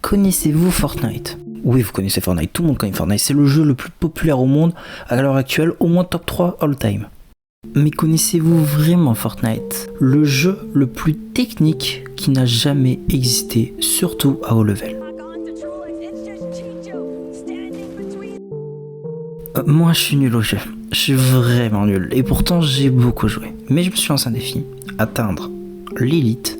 Connaissez-vous Fortnite? Oui, vous connaissez Fortnite, tout le monde connaît Fortnite, c'est le jeu le plus populaire au monde à l'heure actuelle, au moins top 3 all time. Mais connaissez-vous vraiment Fortnite? Le jeu le plus technique qui n'a jamais existé, surtout à haut level. Moi je suis nul au jeu, je suis vraiment nul, et pourtant j'ai beaucoup joué. Mais je me suis lancé un défi, atteindre l'élite,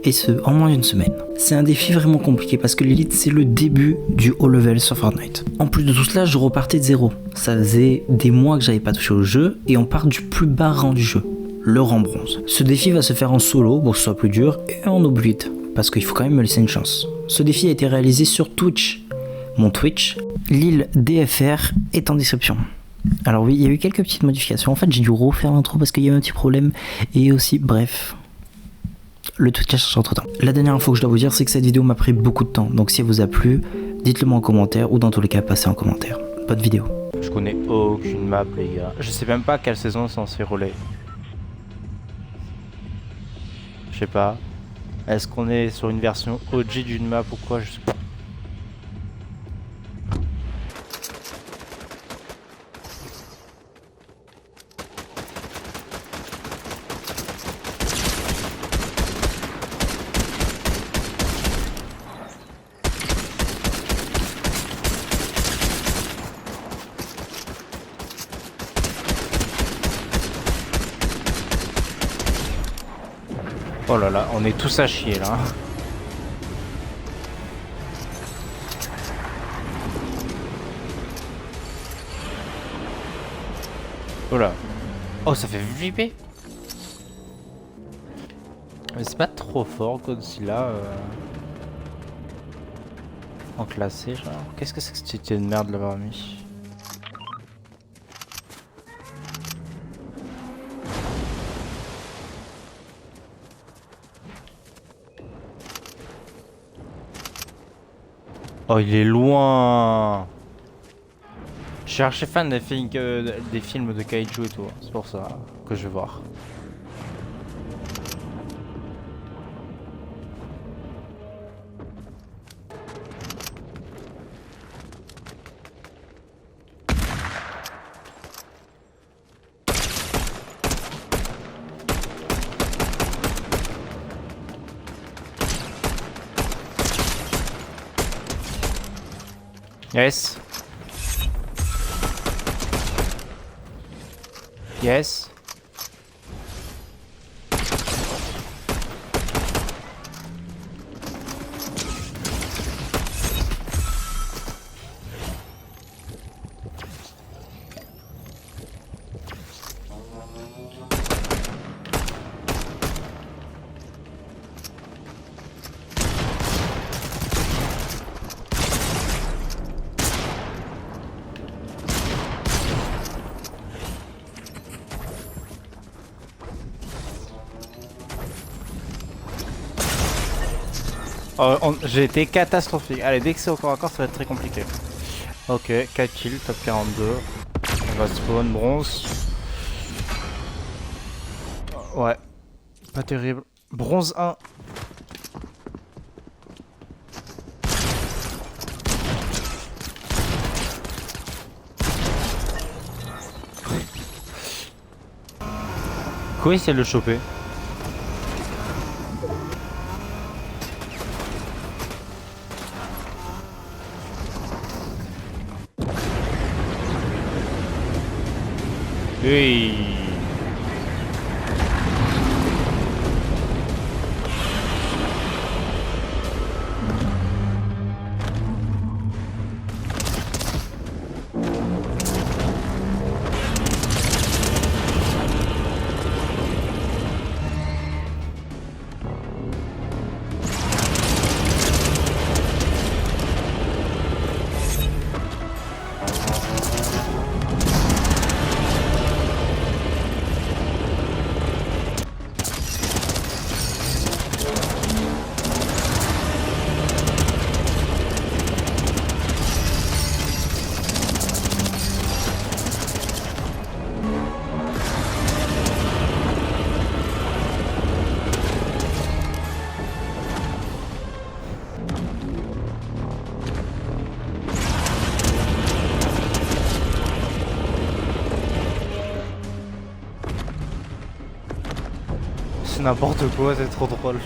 et ce en moins d'une semaine. C'est un défi vraiment compliqué parce que l'élite c'est le début du haut level sur Fortnite. En plus de tout cela, je repartais de zéro. Ça faisait des mois que j'avais pas touché au jeu et on part du plus bas rang du jeu, le rang bronze. Ce défi va se faire en solo pour que ce soit plus dur et en oblique parce qu'il faut quand même me laisser une chance. Ce défi a été réalisé sur Twitch. Mon Twitch, Lille DFR, est en description. Alors oui, il y a eu quelques petites modifications. En fait, j'ai dû refaire l'intro parce qu'il y a eu un petit problème et aussi, bref. Le Twitch a changé entre temps. La dernière info que je dois vous dire, c'est que cette vidéo m'a pris beaucoup de temps. Donc si elle vous a plu, dites-le moi en commentaire ou dans tous les cas, passez en commentaire. Bonne vidéo. Je connais aucune map, les gars. Je sais même pas quelle saison c'est censé rouler. Je sais pas. Est-ce qu'on est sur une version OG d'une map ou quoi? Je sais pas. Oh là là, on est tous à chier là. Oh là. Oh, ça fait flipper. Mais c'est pas trop fort Godzilla en classé genre. Qu'est-ce que c'est que cette idée de merde de l'avoir mis? Oh, il est loin. Je suis archi fan des films de Kaiju et tout. C'est pour ça que je vais voir. Yes. Yes. Oh, j'ai été catastrophique. Allez, dès que c'est au corps à corps, ça va être très compliqué. Ok, 4 kills, top 42. On va spawn, bronze. Ouais, pas terrible. Bronze 1. Quoi, essaie de le choper? Hey. n'importe quoi, c'est trop drôle.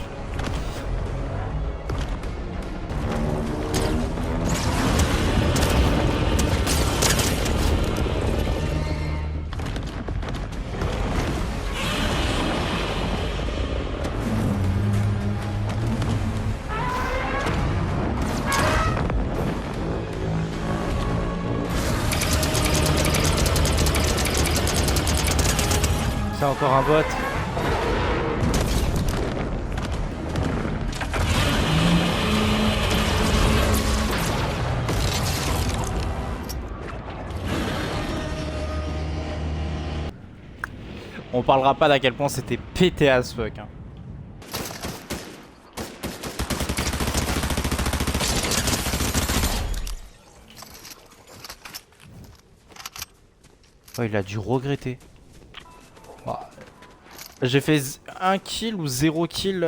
C'est encore un bot. On parlera pas d'à quel point c'était pété as fuck. Hein. Oh, il a dû regretter. J'ai fait 1 kill ou 0 kill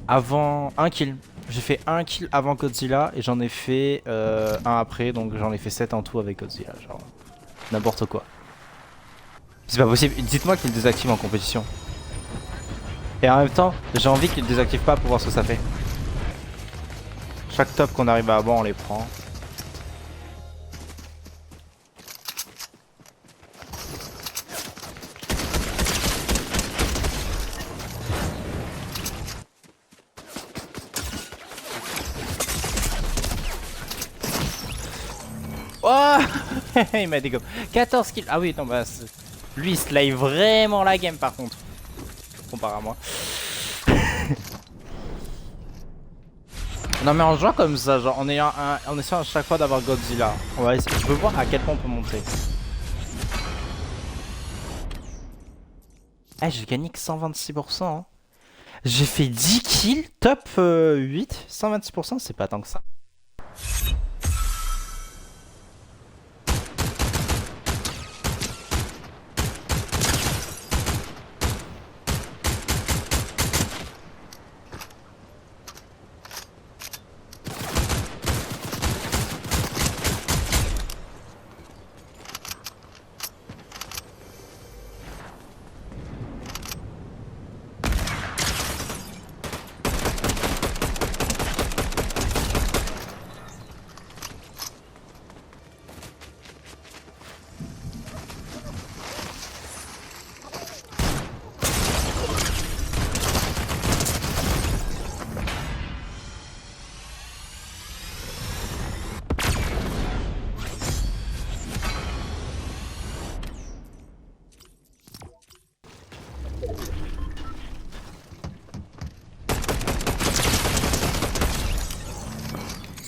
avant... 1 kill. J'ai fait 1 kill avant Godzilla et j'en ai fait 1 après, donc j'en ai fait 7 en tout avec Godzilla, genre n'importe quoi. C'est pas possible, dites-moi qu'il désactive en compétition. Et en même temps, j'ai envie qu'il désactive pas pour voir ce que ça fait. Chaque top qu'on arrive à avoir, on les prend. Oh il m'a dégommé. 14 kills. Ah oui, non, bah. Lui, il slay vraiment la game par contre. Comparé à moi. Non, mais en jouant comme ça, genre en essayant à chaque fois d'avoir Godzilla. On va essayer. Je veux voir à quel point on peut monter. Eh, j'ai gagné que 126%. Hein. J'ai fait 10 kills, top 8. 126%, c'est pas tant que ça.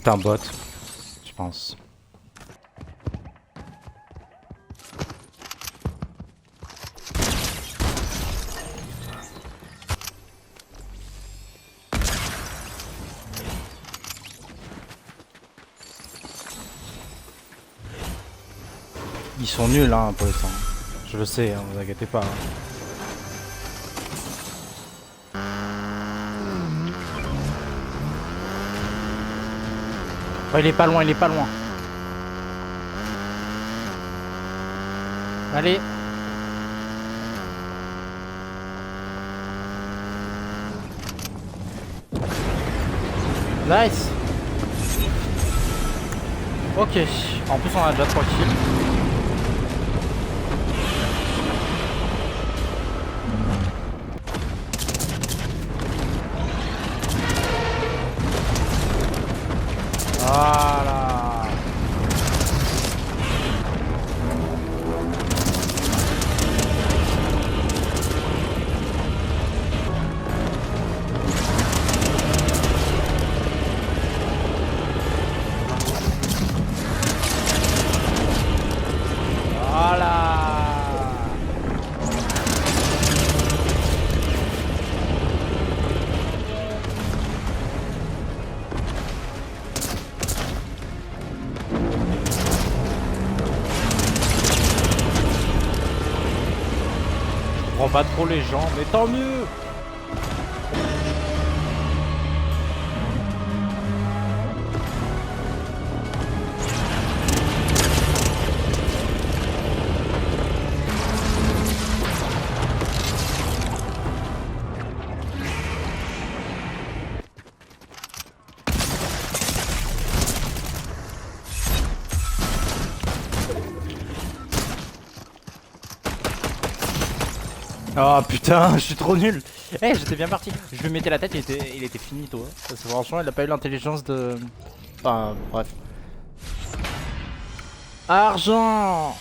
C'est un bot, je pense. Ils sont nuls hein pour l'instant. Je le sais, hein, vous inquiétez pas. Hein. Oh, il est pas loin, il est pas loin. Allez. Nice. Ok. En plus on a déjà 3 kills. Voilà. Voilà. Je prends pas trop les gens, mais tant mieux. Oh putain, je suis trop nul. Eh, j'étais bien parti. Je lui mettais la tête, il était fini, toi. Parce que franchement, il a pas eu l'intelligence de... Enfin, bref. Argent.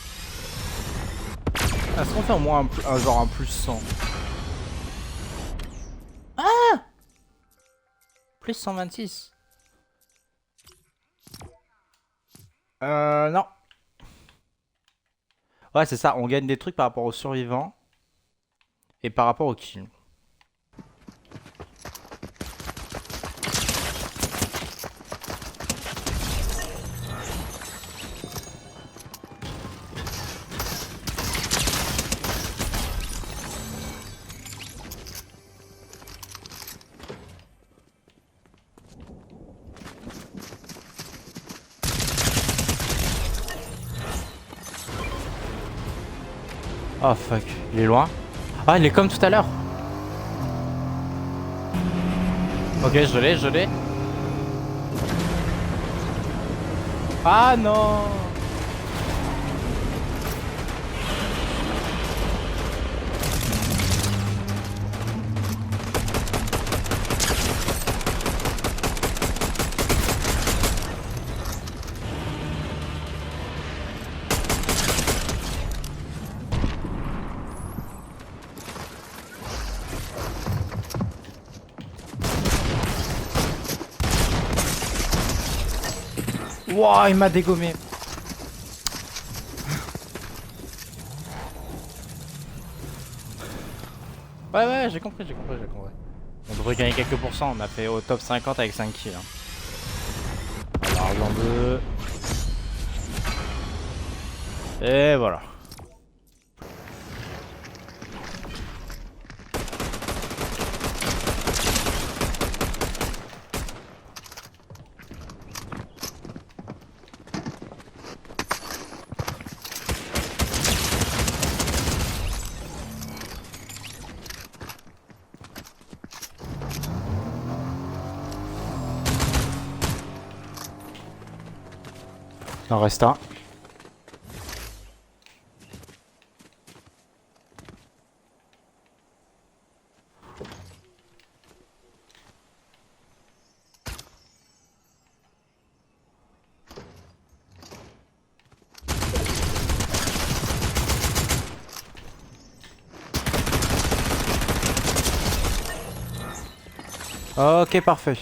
Est-ce qu'on fait au moins genre un plus 100? Ah, plus 126. Non. Ouais, c'est ça, on gagne des trucs par rapport aux survivants. Et par rapport aux kills. Oh fuck, il est loin. Ah, il est comme tout à l'heure. Ok, je l'ai. Ah non. Wouah, il m'a dégommé. Ouais, j'ai compris. On devrait gagner quelques pourcents, on a fait au top 50 avec 5 kills. Alors, argent 2. Et voilà. Il en reste un. Ok, parfait.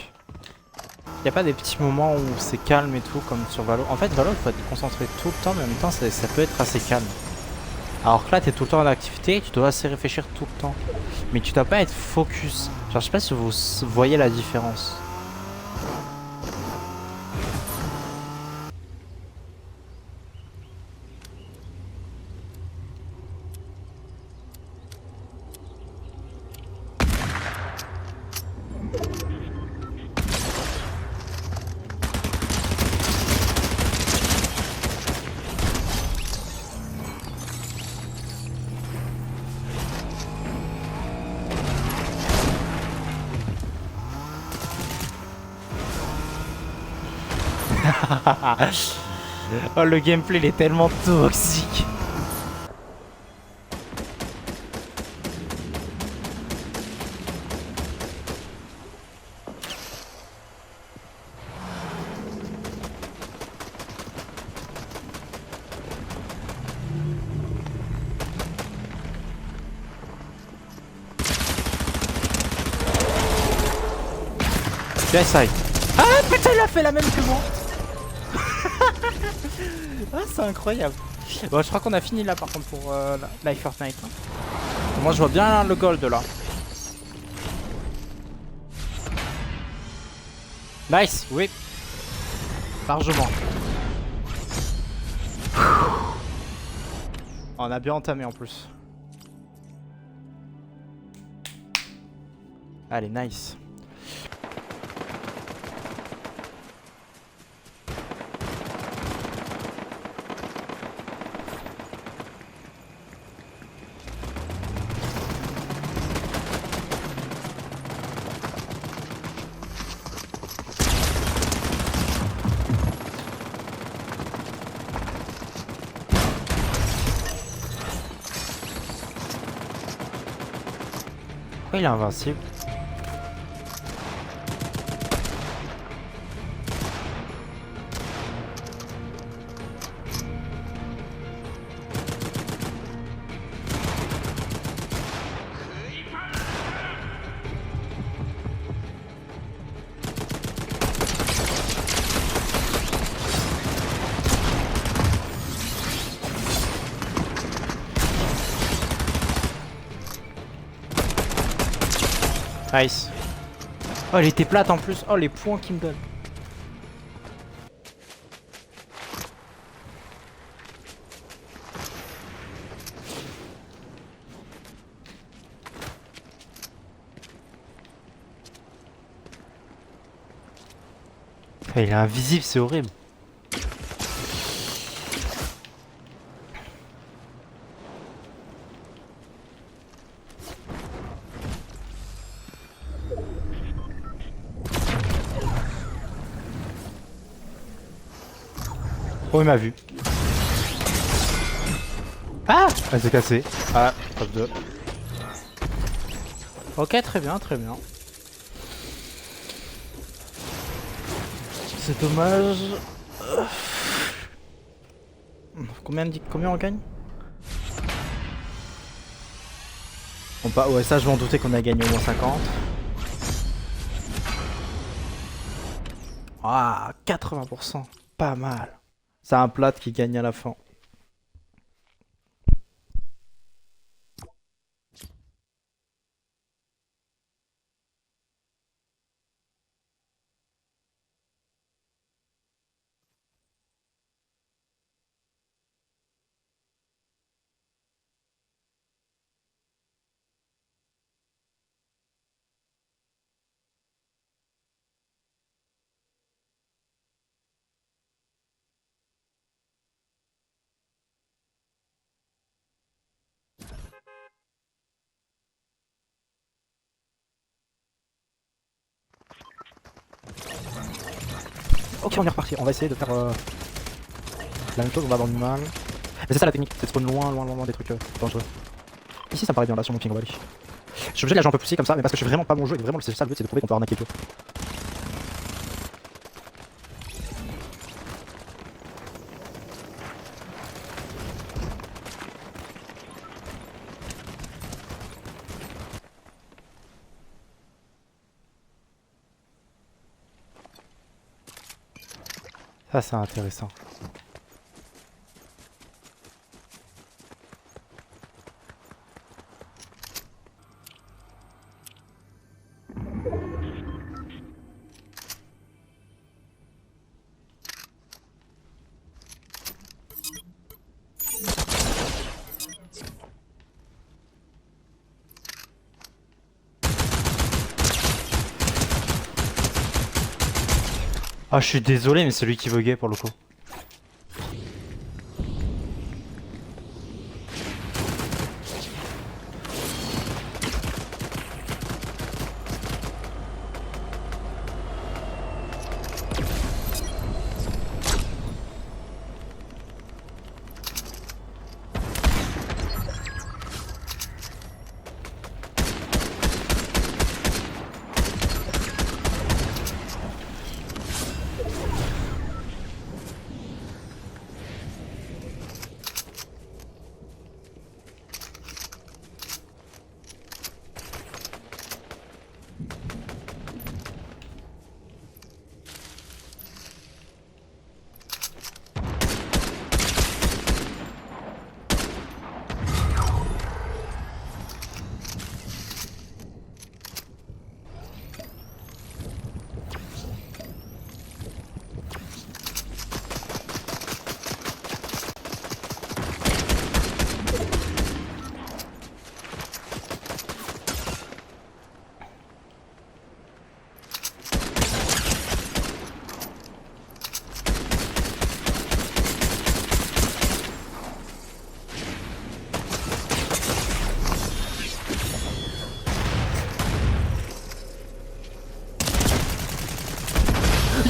Y a pas des petits moments où c'est calme et tout comme sur Valo? En fait, Valo, il faut être concentré tout le temps, mais en même temps, ça peut être assez calme. Alors que là, t'es tout le temps en activité, tu dois assez réfléchir tout le temps. Mais tu dois pas être focus. Genre, je sais pas si vous voyez la différence. Oh, le gameplay il est tellement toxique. Side. Ah putain, il a fait la même que moi. Ah, c'est incroyable. Bon, je crois qu'on a fini là par contre pour Life Fortnite. Moi je vois bien le gold là. Nice, oui. Largement. On a bien entamé en plus. Allez, nice. Pourquoi il est invincible? Nice. Oh, elle était plate en plus. Oh, les points qu'il me donne. Il est invisible, c'est horrible. Oh, il m'a vu. Ah, elle s'est cassée. Ah, top 2. Ok, très bien, très bien. C'est dommage. Combien on gagne? Ouais, ça je m'en doutais qu'on a gagné au moins 50. Ah, 80%. Pas mal. C'est un plat qui gagne à la fin. Ok, on est reparti. On va essayer de faire la même chose, on va avoir du mal. Mais c'est ça la technique, c'est de spawn loin des trucs dangereux. Ici ça me paraît bien là sur mon ping, on va aller. Je suis obligé de la jouer un peu poussée comme ça, mais parce que je suis vraiment pas bon jeu et vraiment c'est ça le but, c'est de prouver qu'on peut arnaquer le jeu. Ça c'est intéressant. Ah, je suis désolé, mais c'est lui qui voguait pour le coup.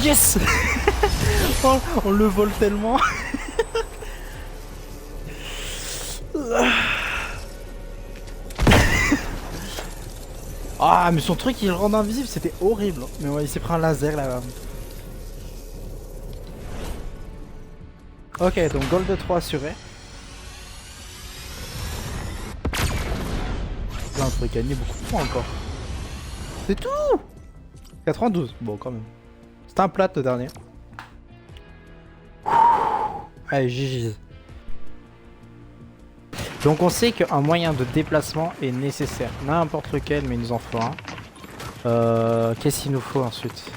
Yes. Oh, on le vole tellement. Ah, mais son truc, il le rend invisible, c'était horrible. Mais ouais, il s'est pris un laser là-bas. Ok, donc gold 3 assuré. Là, on pourrait gagner beaucoup de points encore. C'est tout. 92, bon quand même. C'était un plat le dernier. Allez, GG. Donc on sait qu'un moyen de déplacement est nécessaire. N'importe lequel, mais il nous en faut un. Qu'est-ce qu'il nous faut ensuite?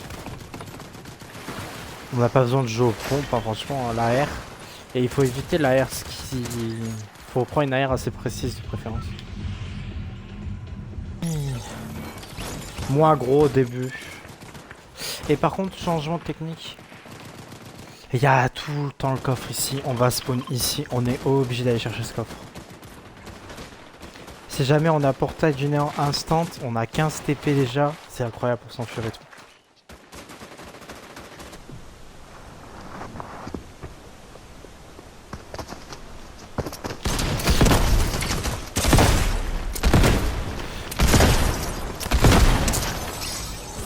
On n'a pas besoin de jouer au pompe, hein, franchement, l'AR. Et il faut éviter l'AR, il faut prendre une AR assez précise de préférence. Moins gros au début. Et par contre, changement de technique. Il y a tout le temps le coffre ici, on va spawn ici, on est obligé d'aller chercher ce coffre. Si jamais on a portail du néant instant, on a 15 TP déjà, c'est incroyable pour s'enfuir et tout.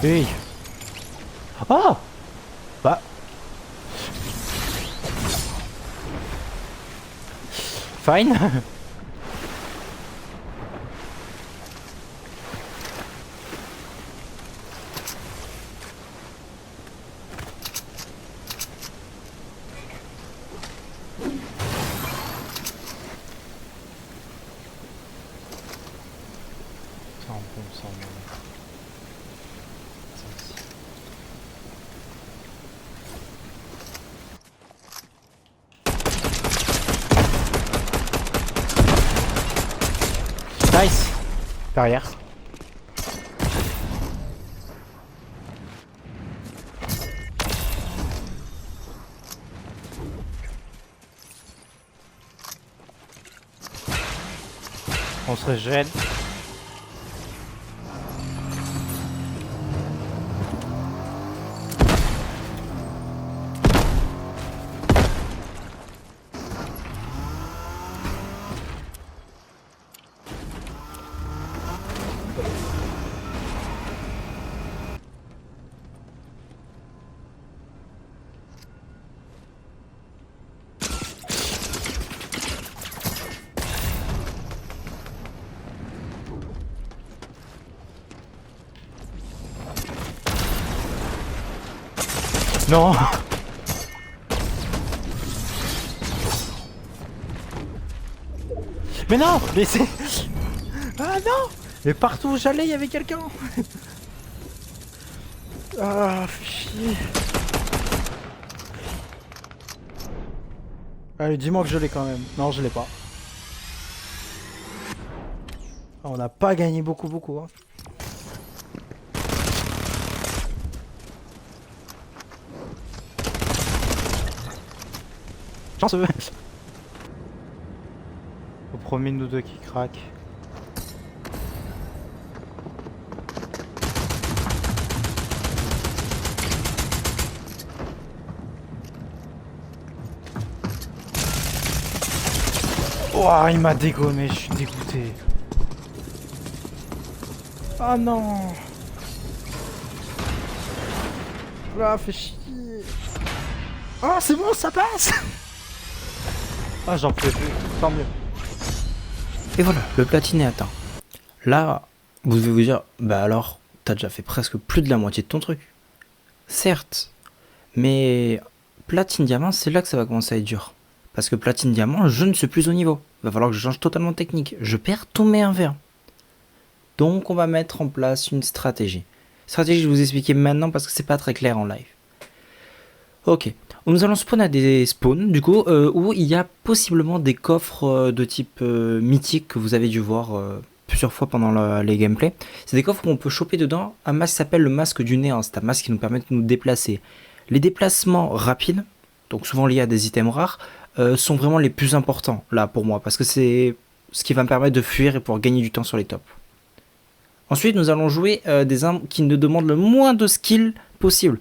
Hey. Oh. Bah. Fine. Nice. Derrière. On se régène. Non. Mais non. Mais c'est... Ah non. Mais partout où j'allais, il y avait quelqu'un. Ah, chier. Allez, dis-moi que je l'ai quand même. Non, je l'ai pas. Ah, on n'a pas gagné beaucoup, hein. Chanceux. Au premier de nous deux qui craque. Oh, il m'a dégommé, je suis dégoûté. Ah non. Ah, fait chier. Ah, c'est bon, ça passe. Ah, j'en pouvais plus, tant mieux. Et voilà, le platine est atteint. Là, vous devez vous dire, bah alors, t'as déjà fait presque plus de la moitié de ton truc. Certes, mais platine diamant, c'est là que ça va commencer à être dur. Parce que platine diamant, je ne suis plus au niveau. Il va falloir que je change totalement de technique. Je perds tous mes 1v1. Donc on va mettre en place une stratégie. Stratégie, je vais vous expliquer maintenant parce que c'est pas très clair en live. Ok, nous allons spawn à des spawns, du coup, où il y a possiblement des coffres de type mythique que vous avez dû voir plusieurs fois pendant les gameplays. C'est des coffres où on peut choper dedans un masque qui s'appelle le masque du néant. C'est un masque qui nous permet de nous déplacer. Les déplacements rapides, donc souvent liés à des items rares, sont vraiment les plus importants là pour moi, parce que c'est ce qui va me permettre de fuir et pouvoir gagner du temps sur les tops. Ensuite, nous allons jouer des armes qui nous demandent le moins de skill possible.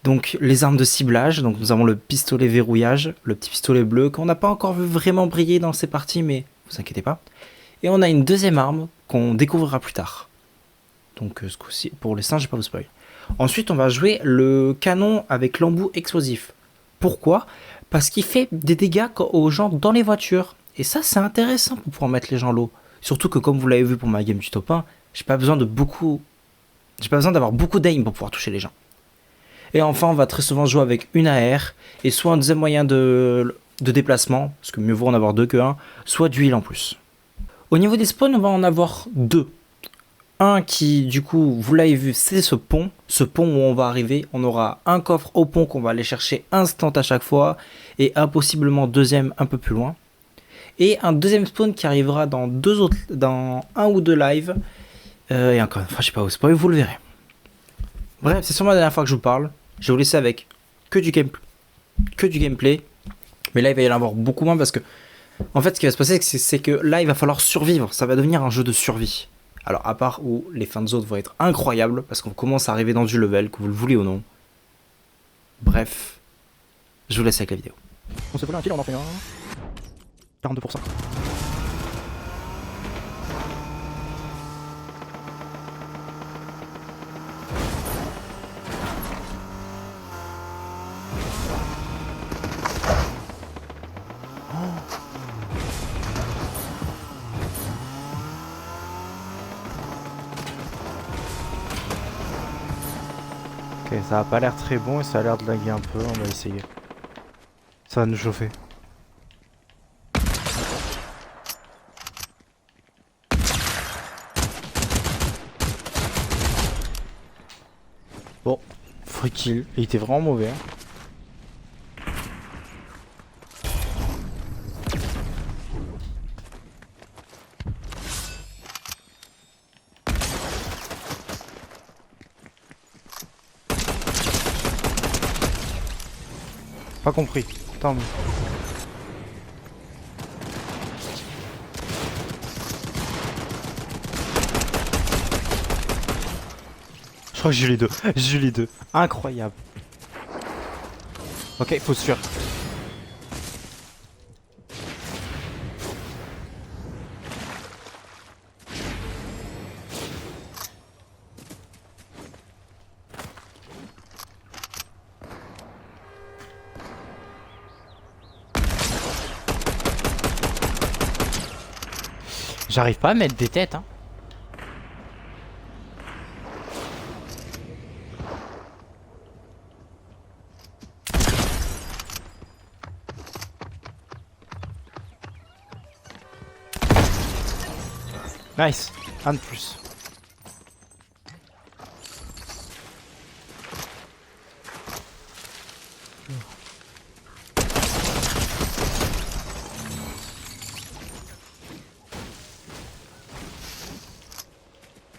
Donc les armes de ciblage, donc nous avons le pistolet verrouillage, le petit pistolet bleu qu'on n'a pas encore vu vraiment briller dans ces parties, mais vous inquiétez pas. Et on a une deuxième arme qu'on découvrira plus tard. Donc ce coup-ci, pour l'instant, je vais pas vous spoil. Ensuite, on va jouer le canon avec l'embout explosif. Pourquoi? Parce qu'il fait des dégâts aux gens dans les voitures. Et ça, c'est intéressant pour pouvoir mettre les gens low. Surtout que, comme vous l'avez vu pour ma game du top 1, j'ai pas besoin d'avoir beaucoup d'aim pour pouvoir toucher les gens. Et enfin, on va très souvent jouer avec une AR et soit un deuxième moyen de déplacement, parce que mieux vaut en avoir deux que un, soit d'huile en plus. Au niveau des spawns, on va en avoir deux. Un qui, du coup, vous l'avez vu, c'est ce pont. Ce pont où on va arriver, on aura un coffre au pont qu'on va aller chercher instant à chaque fois, et un possiblement deuxième un peu plus loin. Et un deuxième spawn qui arrivera dans un ou deux lives. Et encore une fois, je sais pas où spoil, vous le verrez. Bref, c'est sûrement la dernière fois que je vous parle. Je vais vous laisser avec que du gameplay. Mais là, il va y en avoir beaucoup moins parce que, en fait, ce qui va se passer, c'est que là, il va falloir survivre. Ça va devenir un jeu de survie. Alors, à part où les fins de zone vont être incroyables, parce qu'on commence à arriver dans du level, que vous le voulez ou non. Bref, je vous laisse avec la vidéo. On s'est volé un kill, on en fait un. 42%. Ok, ça a pas l'air très bon et ça a l'air de laguer un peu, on va essayer. Ça va nous chauffer. Bon, free kill, il était vraiment mauvais. Pas compris, tant mieux. Je crois que j'ai eu les deux. J'ai eu les deux. Incroyable. Ok, faut se fuir. J'arrive pas à mettre des têtes, hein. Nice, un de plus.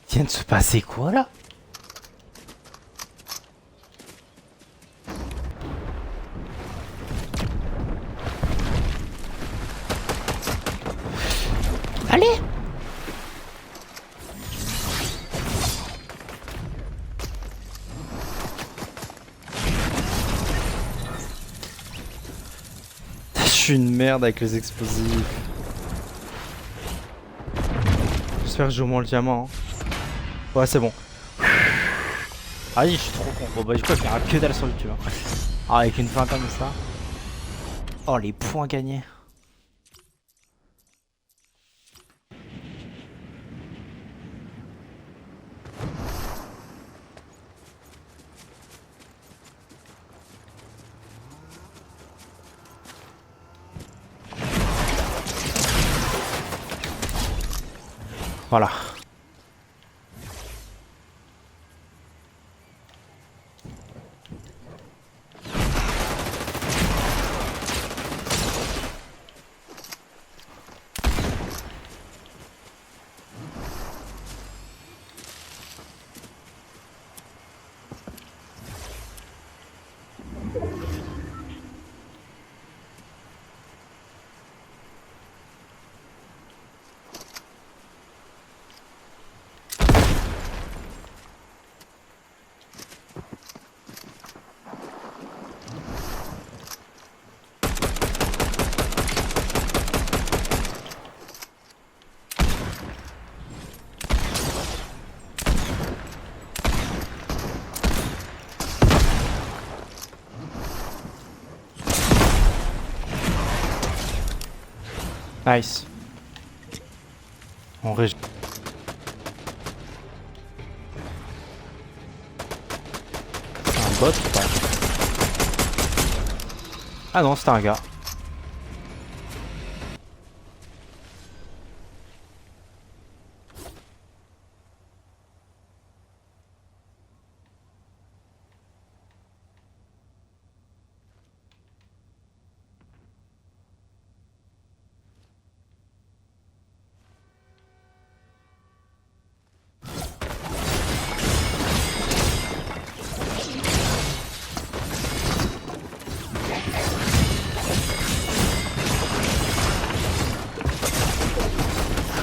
Vient de se passer quoi là? Allez! Je suis une merde avec les explosifs. J'espère que j'ai au moins le diamant. Hein. Ouais, c'est bon. Ah oui, je suis trop con. Bon bah du coup, je vais faire que dalle sur YouTube. Hein. Ah, avec une fin comme ça. Oh, les points gagnés. Voilà. Nice. On régi. C'est un bot ou pas? Ah non, c'était un gars.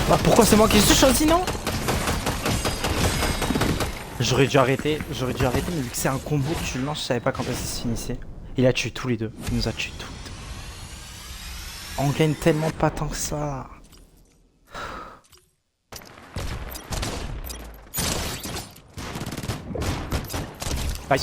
Bah pourquoi c'est moi qui suis choisi, non? J'aurais dû arrêter, mais vu que c'est un combo que tu le lances, je savais pas quand est-ce que ça se finissait. Il a tué tous les deux, il nous a tué tous les deux. On gagne tellement pas tant que ça. Aïe.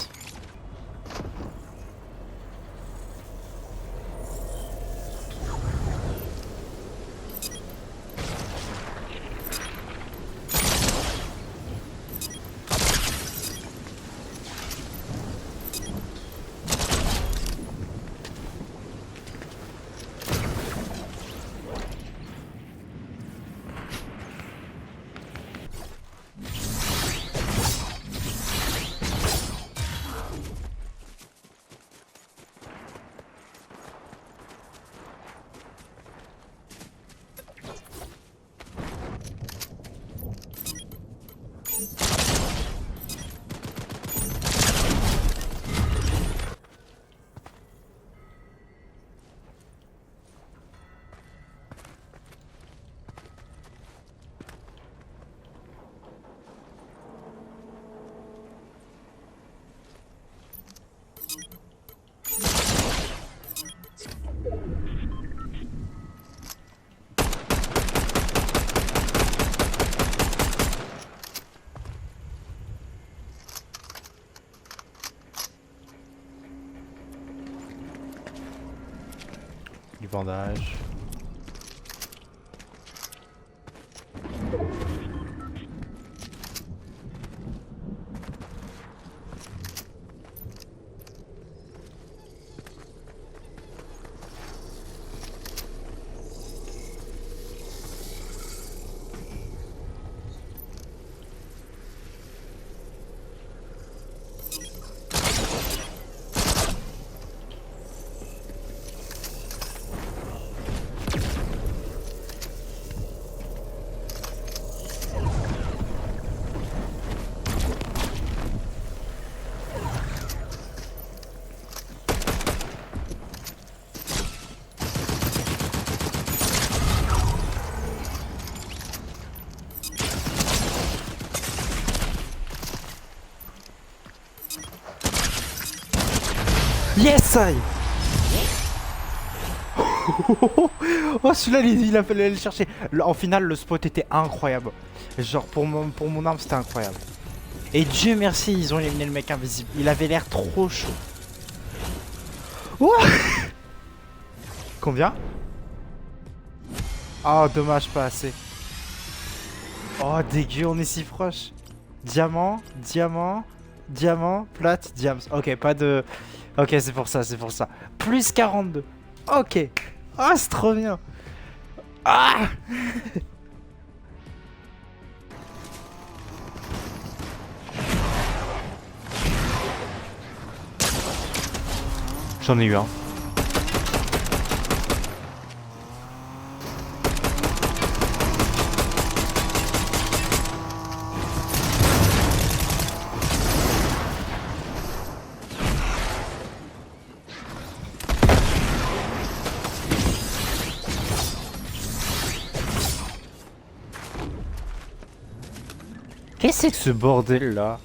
Du bandage. Yes, I. Oh, celui-là, il a fallu aller le chercher. En finale, le spot était incroyable. Genre, pour mon arme, c'était incroyable. Et Dieu merci, ils ont éliminé le mec invisible. Il avait l'air trop chaud. Oh. Combien? Oh, dommage, pas assez. Oh, dégueu, on est si proche. Diamant, diamant, diamant, plate, diams. Ok, pas de... Ok, c'est pour ça, c'est pour ça. Plus 42. Ok. Ah, c'est trop bien. Ah. J'en ai eu un. Qu'est-ce que c'est que ce bordel là?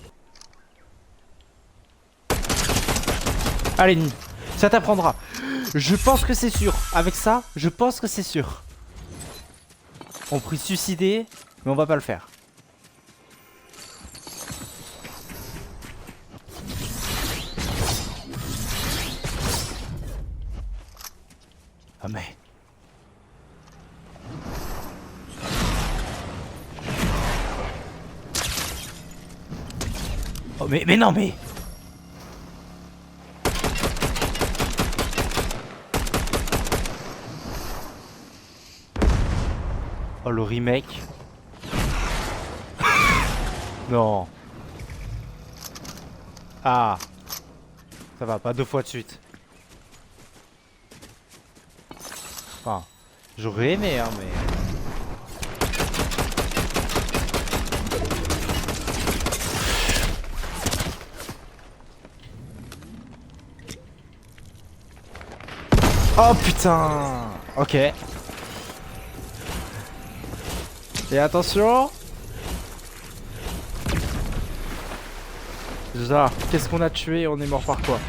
Allez, ça t'apprendra. Je pense que c'est sûr. Avec ça, je pense que c'est sûr. On peut se suicider, mais on va pas le faire. Ah mais... Oh mais non mais. Oh le remake. Non. Ah. Ça va, pas 2 fois de suite. Enfin, j'aurais aimé hein mais... Oh putain. Ok. Et attention. Déjà, qu'est-ce qu'on a tué et on est mort par quoi?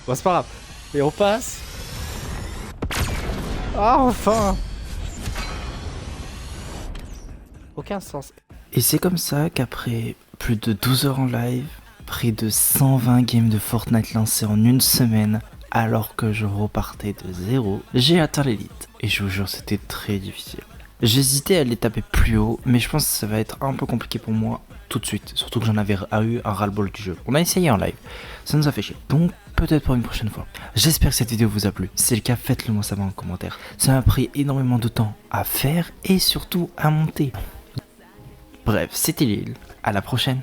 Bon c'est pas grave. Et on passe. Ah enfin. Aucun sens. Et c'est comme ça qu'après plus de 12 heures en live, près de 120 games de Fortnite lancés en une semaine, alors que je repartais de zéro, j'ai atteint l'élite. Et je vous jure, c'était très difficile. J'hésitais à les taper plus haut, mais je pense que ça va être un peu compliqué pour moi tout de suite. Surtout que j'en avais eu un ras-le-bol du jeu. On a essayé en live, ça nous a fait chier. Donc peut-être pour une prochaine fois. J'espère que cette vidéo vous a plu. Si c'est le cas, faites-le moi savoir en commentaire. Ça m'a pris énormément de temps à faire et surtout à monter. Bref, c'était Lille. À la prochaine.